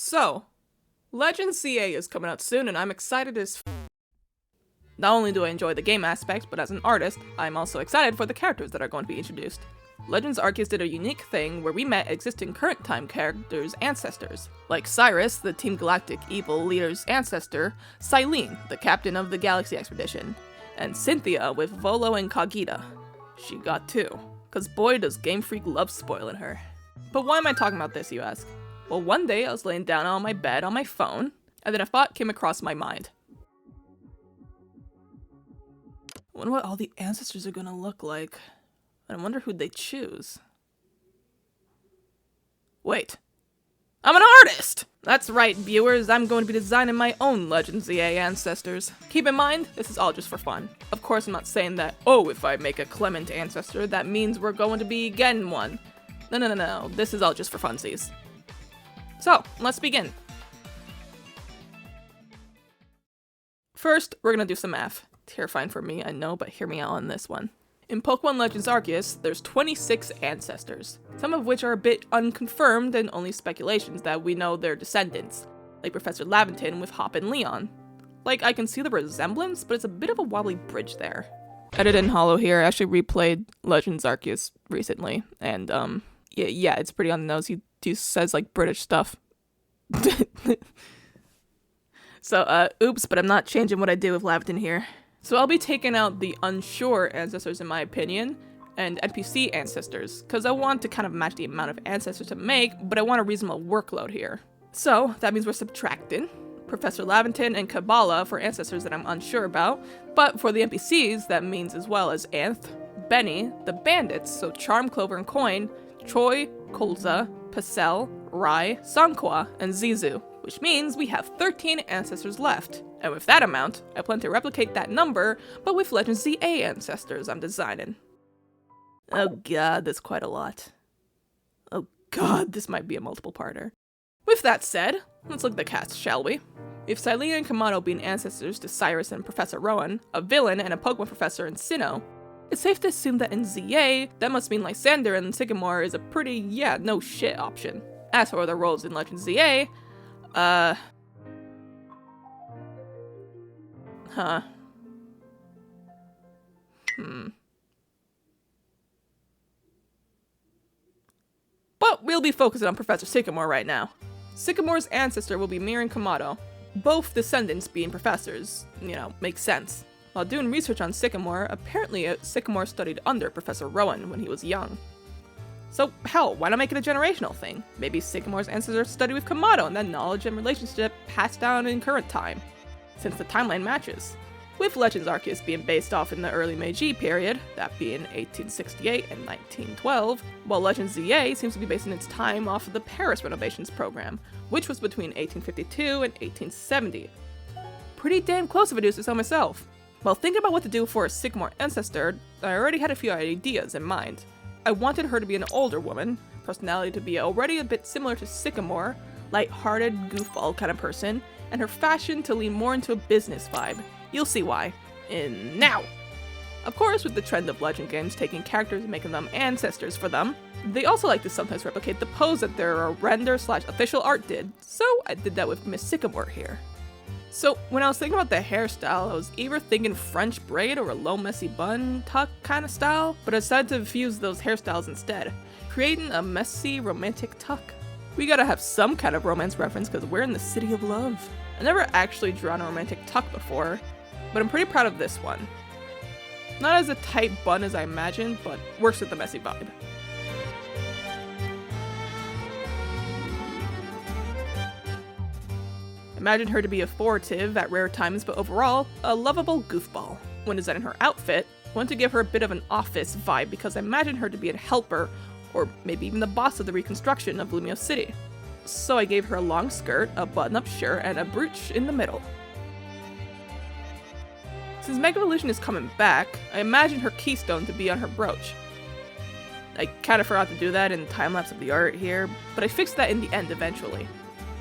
So, Legends CA is coming out soon and I'm excited as Not only do I enjoy the game aspect, but as an artist, I'm also excited for the characters that are going to be introduced. Legends Arceus did a unique thing where we met existing current time characters' ancestors, like Cyrus, the Team Galactic evil leader's ancestor, Cyllage, the captain of the Galaxy Expedition, and Cynthia with Volo and Kagita. She got two, cause boy does Game Freak love spoiling her. But why am I talking about this, you ask? Well, one day I was laying down on my bed on my phone, and then a thought came across my mind. I wonder what all the ancestors are gonna look like. I wonder who they choose. Wait. I'm an artist! That's right, viewers, I'm going to be designing my own Legends ZA ancestors. Keep in mind, this is all just for fun. Of course, I'm not saying that, oh, if I make a Clement ancestor, that means we're going to be getting one. No, this is all just for funsies. So, let's begin. First, we're gonna do some math. Terrifying for me, I know, but hear me out on this one. In Pokemon Legends Arceus, there's 26 ancestors, some of which are a bit unconfirmed and only speculations that we know they're descendants, like Professor Laventon with Hop and Leon. Like, I can see the resemblance, but it's a bit of a wobbly bridge there. Edit in Hollow here, I actually replayed Legends Arceus recently, and yeah, it's pretty on the nose. He says like British stuff. So, oops, but I'm not changing what I do with Laventon here. So I'll be taking out the unsure ancestors in my opinion, and NPC ancestors, because I want to kind of match the amount of ancestors to make, but I want a reasonable workload here. So that means we're subtracting Professor Laventon and Kabbalah for ancestors that I'm unsure about, but for the NPCs, that means as well as Anth, Benny, the bandits, so Charm, Clover, and Coin, Troy, Kolza, Pacel, Rai, Sanqua, and Zizu, which means we have 13 ancestors left. And with that amount, I plan to replicate that number, but with Legends ZA ancestors I'm designing. Oh god, that's quite a lot. Oh god, this might be a multiple-parter. With that said, let's look at the cast, shall we? With Cyllage and Kamado being ancestors to Cyrus and Professor Rowan, a villain and a Pokemon professor in Sinnoh, it's safe to assume that in ZA, that must mean Lysander and Sycamore is a pretty, no shit option. As for the roles in Legends ZA, But we'll be focusing on Professor Sycamore right now. Sycamore's ancestor will be Mir and Kamado. Both descendants being professors, makes sense. While doing research on Sycamore, apparently Sycamore studied under Professor Rowan when he was young. So hell, why not make it a generational thing? Maybe Sycamore's ancestors studied with Kamado and that knowledge and relationship passed down in current time, since the timeline matches. With Legends Arceus being based off in the early Meiji period, that being 1868 and 1912, while Legends ZA seems to be basing its time off of the Paris renovations program, which was between 1852 and 1870. Pretty damn close if I do say so myself. While thinking about what to do for a Sycamore ancestor, I already had a few ideas in mind. I wanted her to be an older woman, personality to be already a bit similar to Sycamore, light-hearted, goofball kind of person, and her fashion to lean more into a business vibe. You'll see why. In now! Of course, with the trend of Legend games taking characters and making them ancestors for them, they also like to sometimes replicate the pose that their render/official art did, so I did that with Miss Sycamore here. So, when I was thinking about the hairstyle, I was either thinking French braid or a low messy bun tuck kind of style, but I decided to fuse those hairstyles instead, creating a messy romantic tuck. We gotta have some kind of romance reference because we're in the city of love. I never actually drawn a romantic tuck before, but I'm pretty proud of this one. Not as a tight bun as I imagined, but works with the messy vibe. Imagine her to be authoritative at rare times, but overall, a lovable goofball. When designing her outfit, I wanted to give her a bit of an office vibe because I imagined her to be a helper, or maybe even the boss of the reconstruction of Lumio City. So I gave her a long skirt, a button-up shirt, and a brooch in the middle. Since Mega Evolution is coming back, I imagined her keystone to be on her brooch. I kinda forgot to do that in time-lapse of the art here, but I fixed that in the end eventually.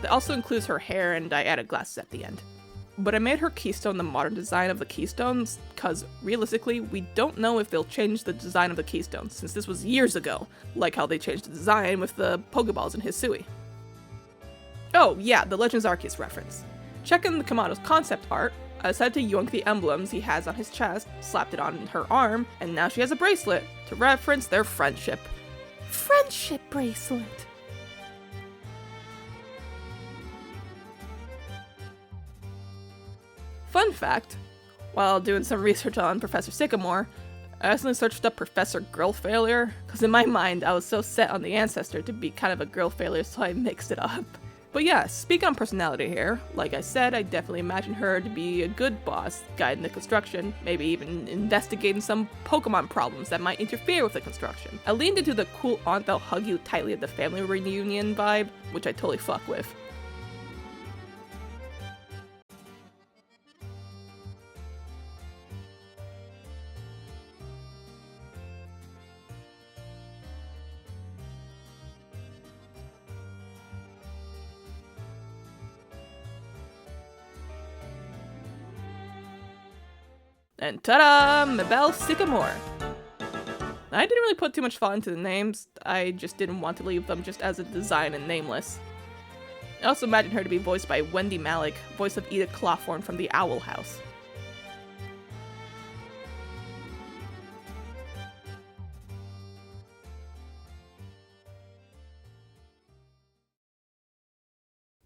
That also includes her hair, and I added glasses at the end. But I made her keystone the modern design of the keystones, cause realistically, we don't know if they'll change the design of the keystones, since this was years ago, like how they changed the design with the Pokeballs in Hisui. Oh yeah, the Legends Arceus reference. Checking Kamado's concept art, I decided to yoink the emblems he has on his chest, slapped it on her arm, and now she has a bracelet to reference their friendship. Friendship bracelet. Fun fact, while doing some research on Professor Sycamore, I accidentally searched up Professor Girl Failure, because in my mind I was so set on the Ancestor to be kind of a girl failure, so I mixed it up. But yeah, speaking on personality here, like I said, I definitely imagine her to be a good boss, guiding the construction, maybe even investigating some Pokemon problems that might interfere with the construction. I leaned into the cool aunt that'll hug you tightly at the family reunion vibe, which I totally fuck with. And ta-da! Mabel Sycamore! I didn't really put too much thought into the names, I just didn't want to leave them just as a design and nameless. I also imagined her to be voiced by Wendy Malick, voice of Edith Clawthorne from the Owl House.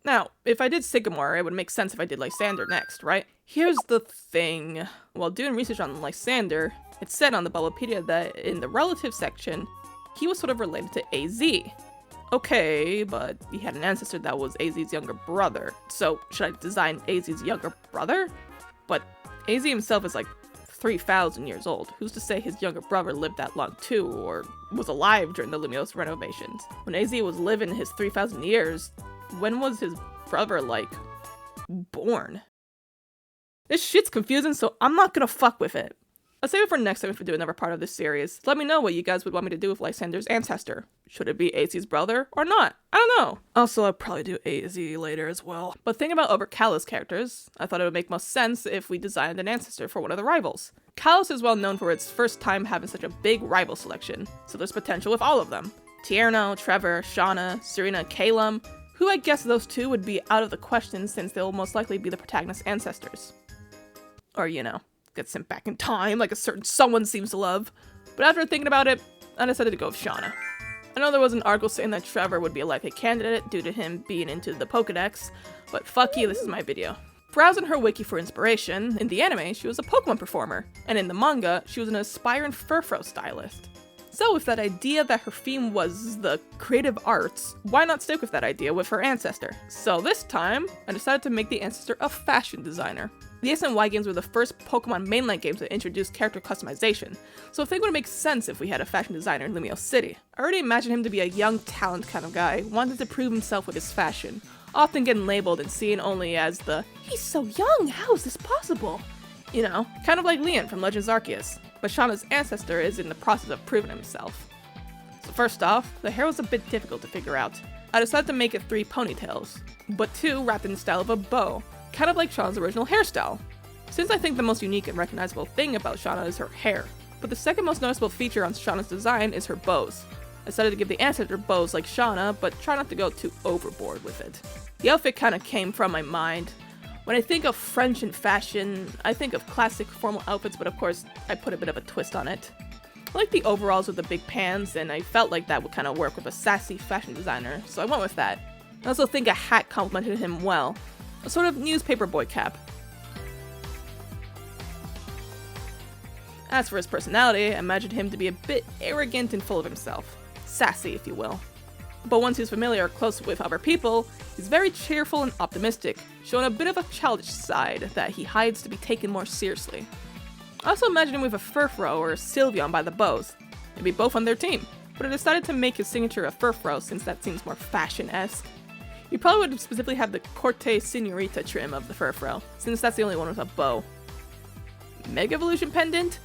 Now, if I did Sycamore, it would make sense if I did Lysander next, right? Here's the thing. While doing research on Lysander, it said on the Bubblepedia that in the relative section, he was sort of related to AZ. Okay, but he had an ancestor that was AZ's younger brother. So, should I design AZ's younger brother? But AZ himself is like 3,000 years old. Who's to say his younger brother lived that long too, or was alive during the Lumiose renovations? When AZ was living his 3,000 years, when was his brother, like, born? This shit's confusing, so I'm not gonna fuck with it. I'll save it for next time if we do another part of this series. Let me know what you guys would want me to do with Lysander's ancestor. Should it be AZ's brother or not? I don't know. Also, I'll probably do AZ later as well. But thinking about other Kalos characters, I thought it would make most sense if we designed an ancestor for one of the rivals. Kalos is well known for its first time having such a big rival selection, so there's potential with all of them. Tierno, Trevor, Shauna, Serena, Calum, who I guess those two would be out of the question since they'll most likely be the protagonist's ancestors. Or, you know, get sent back in time like a certain someone seems to love. But after thinking about it, I decided to go with Shauna. I know there was an article saying that Trevor would be a likely candidate due to him being into the Pokedex, but fuck you, this is my video. Browsing her wiki for inspiration, in the anime she was a Pokemon performer, and in the manga she was an aspiring furfro stylist. So with that idea that her theme was the creative arts, why not stick with that idea with her ancestor? So this time, I decided to make the ancestor a fashion designer. The X and Y games were the first Pokemon mainline games that introduced character customization, so I think it would make sense if we had a fashion designer in Lumiose City. I already imagined him to be a young talent kind of guy, wanting to prove himself with his fashion, often getting labeled and seen only as the, "He's so young, how is this possible?" You know, kind of like Leon from Legends Arceus. But Shauna's ancestor is in the process of proving himself. So first off, the hair was a bit difficult to figure out. I decided to make it 3 ponytails, but 2 wrapped in the style of a bow, kind of like Shauna's original hairstyle. Since I think the most unique and recognizable thing about Shauna is her hair, but the second most noticeable feature on Shauna's design is her bows. I decided to give the ancestor bows like Shauna, but try not to go too overboard with it. The outfit kind of came from my mind. When I think of French and fashion, I think of classic formal outfits, but of course, I put a bit of a twist on it. I like the overalls with the big pants, and I felt like that would kind of work with a sassy fashion designer, so I went with that. I also think a hat complemented him well, a sort of newspaper boy cap. As for his personality, I imagined him to be a bit arrogant and full of himself. Sassy, if you will. But once he's familiar or close with other people, he's very cheerful and optimistic, showing a bit of a childish side that he hides to be taken more seriously. I also imagined him with a Furfrou or Sylveon by the bows, maybe both on their team, but I decided to make his signature a Furfrou since that seems more fashion-esque. He probably would specifically have the Corte Senorita trim of the Furfrou, since that's the only one with a bow. Mega Evolution pendant?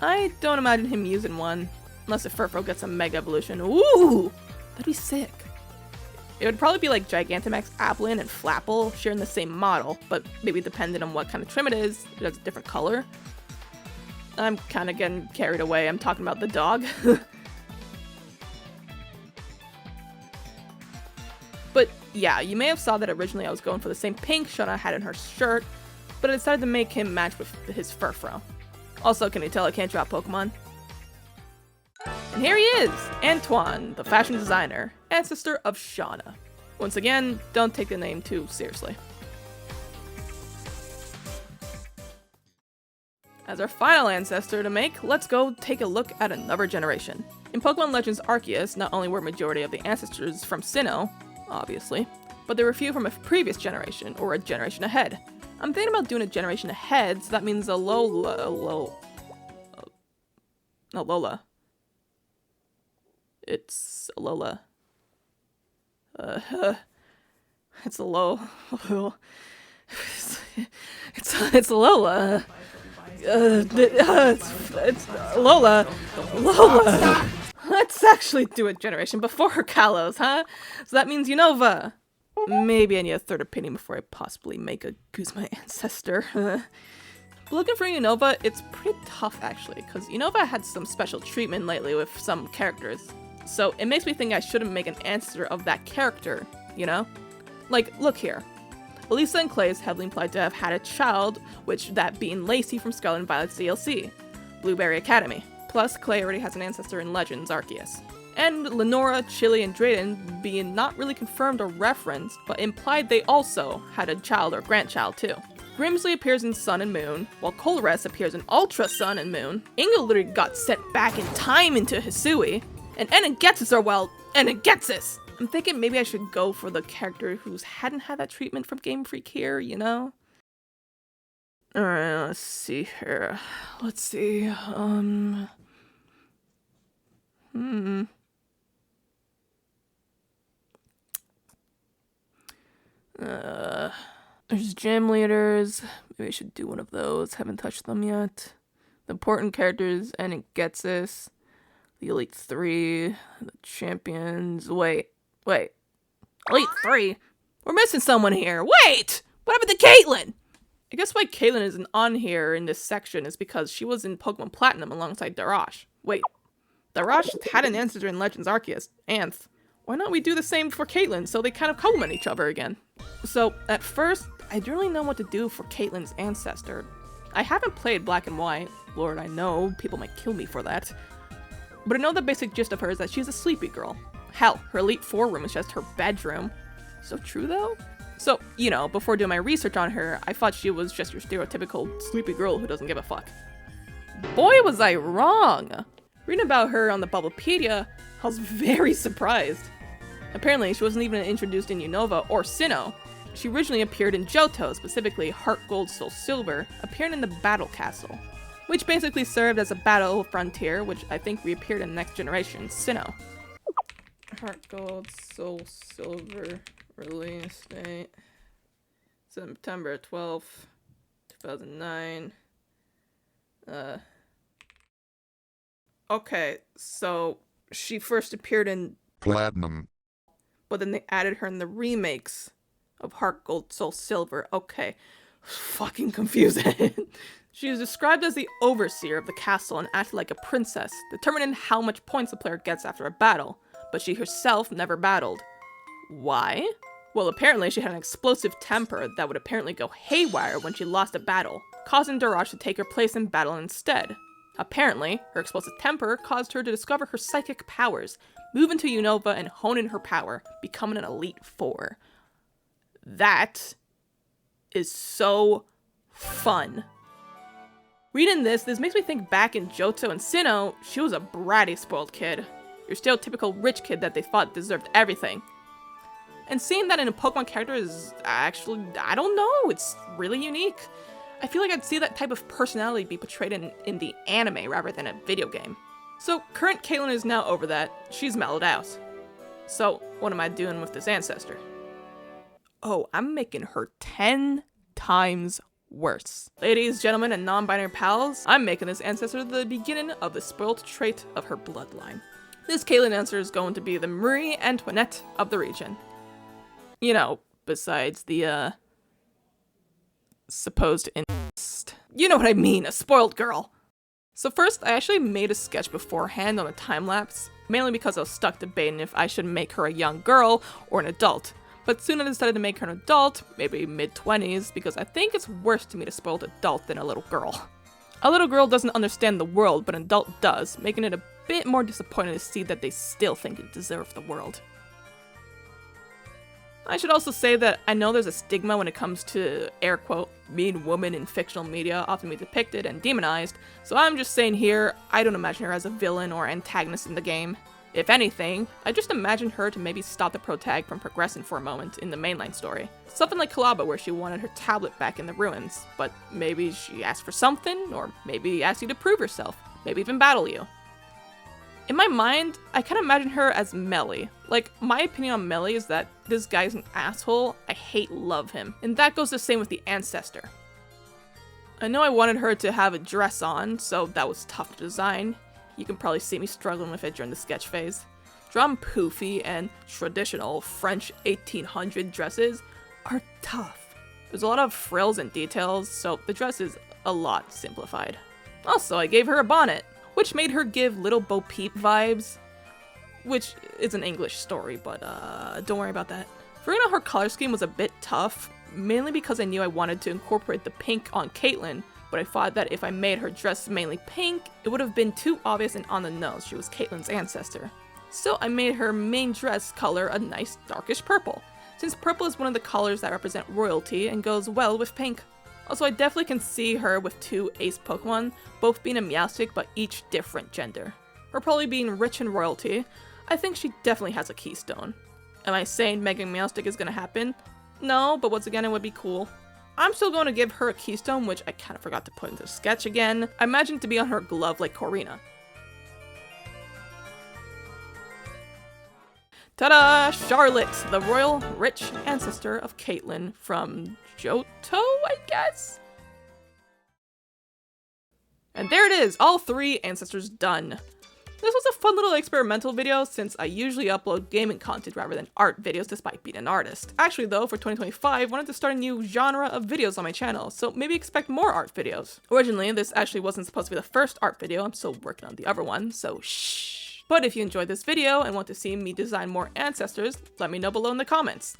I don't imagine him using one, unless the Furfrou gets a Mega Evolution. Ooh! That'd be sick. It would probably be like Gigantamax, Applin, and Flapple sharing the same model, but maybe depending on what kind of trim it is, it has a different color. I'm kind of getting carried away, I'm talking about the dog. But Yeah, you may have saw that originally I was going for the same pink Shana had in her shirt, but I decided to make him match with his furfro. Also, can you tell I can't drop Pokemon? And here he is, Antoine, the fashion designer, ancestor of Shauna. Once again, don't take the name too seriously. As our final ancestor to make, let's go take a look at another generation. In Pokemon Legends Arceus, not only were majority of the ancestors from Sinnoh, obviously, but there were a few from a previous generation, or a generation ahead. I'm thinking about doing a generation ahead, so that means Alola. It's Alola. It's Alola. It's Alola. It's Lola. Lola. Let's actually do a generation before Kalos, huh? So that means Unova. Maybe I need a third opinion before I possibly make a Guzma ancestor. But looking for Unova, it's pretty tough actually, because Unova had some special treatment lately with some characters. So it makes me think I shouldn't make an ancestor of that character, you know? Like, look here. Elisa and Clay is heavily implied to have had a child, which that being Lacey from Scarlet and Violet's DLC, Blueberry Academy. Plus, Clay already has an ancestor in Legends Arceus. And Lenora, Chili, and Drayden being not really confirmed or referenced, but implied they also had a child or grandchild too. Grimsley appears in Sun and Moon, while Colress appears in Ultra Sun and Moon. Inga literally got sent back in time into Hisui, and Ennegetsus are, well, Ennegetsus! I'm thinking maybe I should go for the character who hadn't had that treatment from Game Freak here, you know? Alright, let's see here. Let's see, There's gym leaders. Maybe I should do one of those. Haven't touched them yet. The important characters, Ennegetsus, the Elite Three, the champions. Wait. Elite Three? We're missing someone here. Wait! What happened to Caitlyn? I guess why Caitlyn isn't on here in this section is because she was in Pokemon Platinum alongside Darash. Wait, Darash had an ancestor in Legends Arceus, Anth. Why not we do the same for Caitlyn so they kind of complement each other again? So, at first, I didn't really know what to do for Caitlyn's ancestor. I haven't played Black and White. Lord, I know, people might kill me for that. But I know the basic gist of her is that she's a sleepy girl. Hell, her Elite Four room is just her bedroom. So true though? So, you know, before doing my research on her, I thought she was just your stereotypical sleepy girl who doesn't give a fuck. Boy, was I wrong! Reading about her on the Bubblepedia, I was very surprised. Apparently, she wasn't even introduced in Unova or Sinnoh. She originally appeared in Johto, specifically Heart Gold Soul Silver, appearing in the Battle Castle, which basically served as a battle frontier, which I think reappeared in the next generation, Sinnoh. Heart Gold Soul Silver release date September 12th, 2009. Okay, so she first appeared in Platinum, but then they added her in the remakes of Heart Gold Soul Silver. Okay, fucking confusing. She is described as the overseer of the castle and acted like a princess, determining how much points the player gets after a battle, but she herself never battled. Why? Well, apparently she had an explosive temper that would apparently go haywire when she lost a battle, causing Darash to take her place in battle instead. Apparently, her explosive temper caused her to discover her psychic powers, move into Unova and hone in her power, becoming an Elite Four. That is so fun. Reading this makes me think back in Johto and Sinnoh, she was a bratty spoiled kid. Your stereotypical rich kid that they thought deserved everything. And seeing that in a Pokemon character is actually, I don't know, it's really unique. I feel like I'd see that type of personality be portrayed in the anime rather than a video game. So current Caitlyn is now over that, she's mellowed out. So what am I doing with this ancestor? Oh, I'm making her 10 times worse. Ladies, gentlemen, and non-binary pals, I'm making this ancestor the beginning of the spoiled trait of her bloodline. This Caitlyn ancestor is going to be the Marie Antoinette of the region. You know, besides the, supposed incest. You know what I mean, a spoiled girl. So first, I actually made a sketch beforehand on a time-lapse, mainly because I was stuck debating if I should make her a young girl or an adult. But soon I decided to make her an adult, maybe mid-20s, because I think it's worse to meet a spoiled adult than a little girl. A little girl doesn't understand the world, but an adult does, making it a bit more disappointing to see that they still think they deserve the world. I should also say that I know there's a stigma when it comes to, air quote, mean women in fictional media often being depicted and demonized, so I'm just saying here, I don't imagine her as a villain or antagonist in the game. If anything, I just imagine her to maybe stop the protag from progressing for a moment in the mainline story. Something like Kiloude where she wanted her tablet back in the ruins, but maybe she asked for something, or maybe asked you to prove yourself, maybe even battle you. In my mind, I kind of imagine her as Melly. Like, my opinion on Melly is that this guy's an asshole, I love him. And that goes the same with the Ancestor. I know I wanted her to have a dress on, so that was tough to design. You can probably see me struggling with it during the sketch phase. Drum poofy and traditional French 1800 dresses are tough. There's a lot of frills and details, so the dress is a lot simplified. Also, I gave her a bonnet, which made her give Little Bo Peep vibes, which is an English story, but don't worry about that. Figuring out her color scheme was a bit tough, mainly because I knew I wanted to incorporate the pink on Caitlyn, but I thought that if I made her dress mainly pink, it would have been too obvious and on the nose she was Caitlyn's ancestor. So I made her main dress color a nice darkish purple, since purple is one of the colors that represent royalty and goes well with pink. Also, I definitely can see her with two ace Pokemon, both being a Meowstic but each different gender. Her probably being rich in royalty, I think she definitely has a keystone. Am I saying Mega Meowstic is gonna happen? No, but once again it would be cool. I'm still going to give her a keystone, which I kind of forgot to put into the sketch again. I imagine it to be on her glove like Corina. Ta-da! Charlotte, the royal rich ancestor of Caitlyn from Johto, I guess? And there it is, all 3 ancestors done. This was a fun little experimental video since I usually upload gaming content rather than art videos despite being an artist. Actually though, for 2025, I wanted to start a new genre of videos on my channel, so maybe expect more art videos. Originally, this actually wasn't supposed to be the first art video, I'm still working on the other one, so shh. But if you enjoyed this video and want to see me design more ancestors, let me know below in the comments.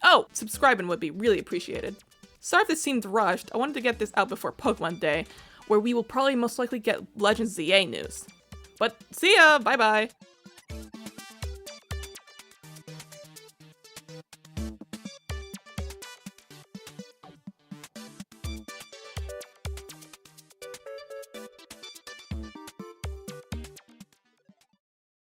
Oh, subscribing would be really appreciated. Sorry if this seemed rushed, I wanted to get this out before Pokemon Day, where we will probably most likely get Legends ZA news. But see ya, bye bye!